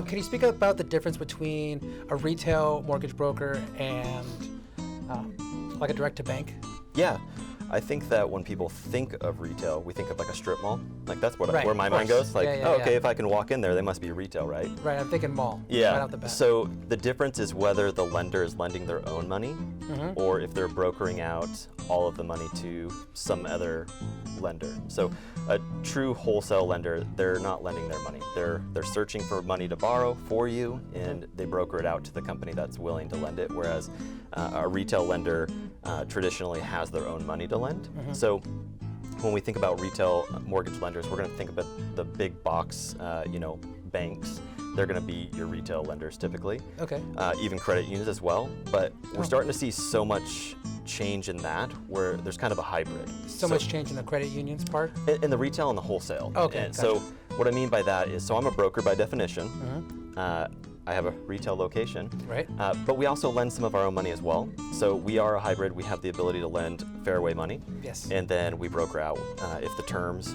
Can you speak about the difference between a retail mortgage broker and like a direct-to-bank? Yeah. I think that when people think of retail, we think of like a strip mall. Like that's what Right, where my of mind course. goes. Like, Yeah, okay, if I can walk in there, they must be retail, right? Right, I'm thinking mall. Yeah. Right off the bat. So the difference is whether the lender is lending their own money or if they're brokering out all of the money to some other lender. So a true wholesale lender, they're not lending their money. They're searching for money to borrow for you, and they broker it out to the company that's willing to lend it. Whereas a retail lender traditionally has their own money to lend. So when we think about retail mortgage lenders, we're going to think about the big box, banks. They're going to be your retail lenders typically. Okay. Even credit unions as well. But we're starting to see so much change in that where there's kind of a hybrid. So much change in the credit unions part? In the retail and the wholesale. Okay. And gotcha. so what I mean by that is, so I'm a broker by definition. I have a retail location, Right. but we also lend some of our own money as well. So we are a hybrid. We have the ability to lend fairway money, Yes. and then we broker out if the terms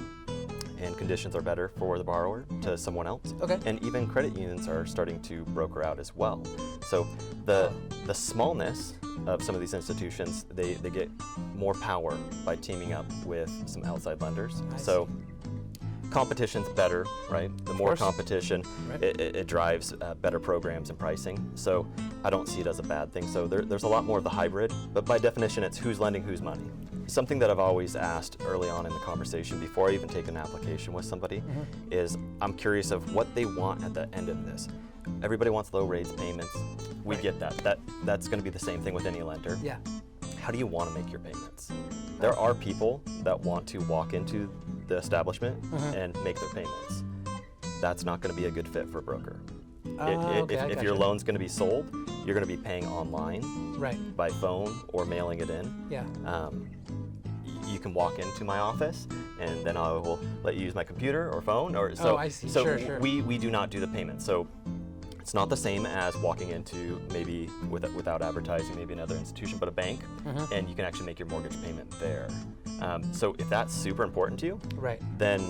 and conditions are better for the borrower to someone else. Okay. And even credit unions are starting to broker out as well. So the smallness of some of these institutions, they get more power by teaming up with some outside lenders. I So competition's better, right? The more course. competition, Right. it drives better programs and pricing. So I don't see it as a bad thing. So there's a lot more of the hybrid, but by definition, it's who's lending whose money. Something that I've always asked early on in the conversation before I even take an application with somebody is I'm curious of what they want at the end of this. Everybody wants low rates, payments. We Right. get that. That's going to be the same thing with any lender. Yeah. How do you want to make your payments? There are people that want to walk into the establishment and make their payments. That's not going to be a good fit for a broker. Okay, I If your gotcha. loan's going to be sold, you're going to be paying online, Right. by phone, or mailing it in. Yeah. You can walk into my office, and then I will let you use my computer or phone. Or so. Oh, I see. So Sure. we do not do the payment. So it's not the same as walking into maybe without advertising, maybe another institution, but a bank, and you can actually make your mortgage payment there. So if that's super important to you, Right. then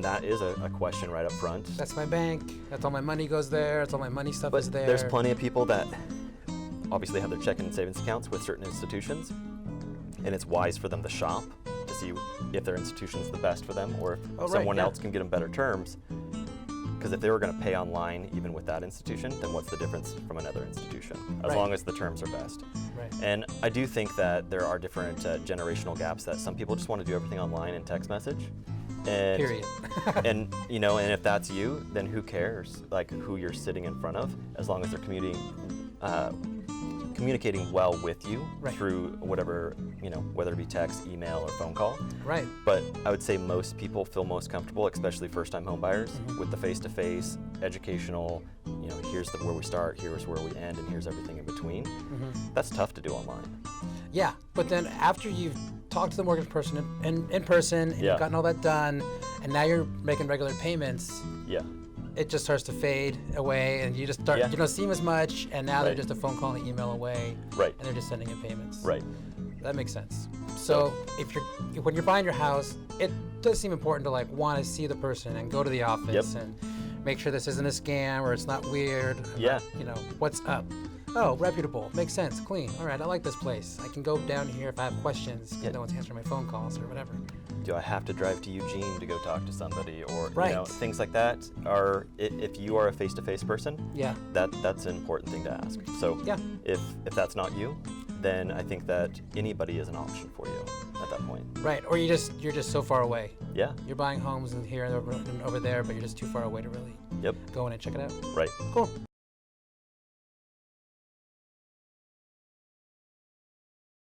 that is a question right up front. That's my bank. That's all my money goes there. That's all my money stuff But is there. there's plenty of people that obviously have their checking and savings accounts with certain institutions, and it's wise for them to shop to see if their institution's the best for them, or if right, someone yeah. else can get them better terms. Because if they were going to pay online even with that institution, then what's the difference from another institution? As Right. long as the terms are best. Right. And I do think that there are different generational gaps, that some people just want to do everything online and text message. And, Period. and if that's you, then who cares like who you're sitting in front of, as long as they're communicating well with you Right. through whatever, whether it be text, email, or phone call. Right. But I would say most people feel most comfortable, especially first-time home buyers, with the face-to-face, educational, here's where we start, here's where we end, and here's everything in between. That's tough to do online. Yeah, but then after you've talked to the mortgage person in person, and Yeah. you've gotten all that done, and now you're making regular payments, Yeah. it just starts to fade away, and you just start, Yeah. you don't see them as much, and now they're Right. just a phone call and an email away, Right. and they're just sending in payments. Right. That makes sense. So when you're buying your house, it does seem important to want to see the person and go to the office and make sure this isn't a scam or it's not weird. Yeah. What's up? Oh, reputable. Makes sense. Clean. All right, I like this place. I can go down here if I have questions because no one's answering my phone calls or whatever. Do I have to drive to Eugene to go talk to somebody, or Right. things like that? Are if you are a face-to-face person, Yeah. that's an important thing to ask. So Yeah. if that's not you, then I think that anybody is an option for you at that point. Right. Or you're just so far away. Yeah. You're buying homes in here and over there, but you're just too far away to really Yep. go in and check it out. Right. Cool.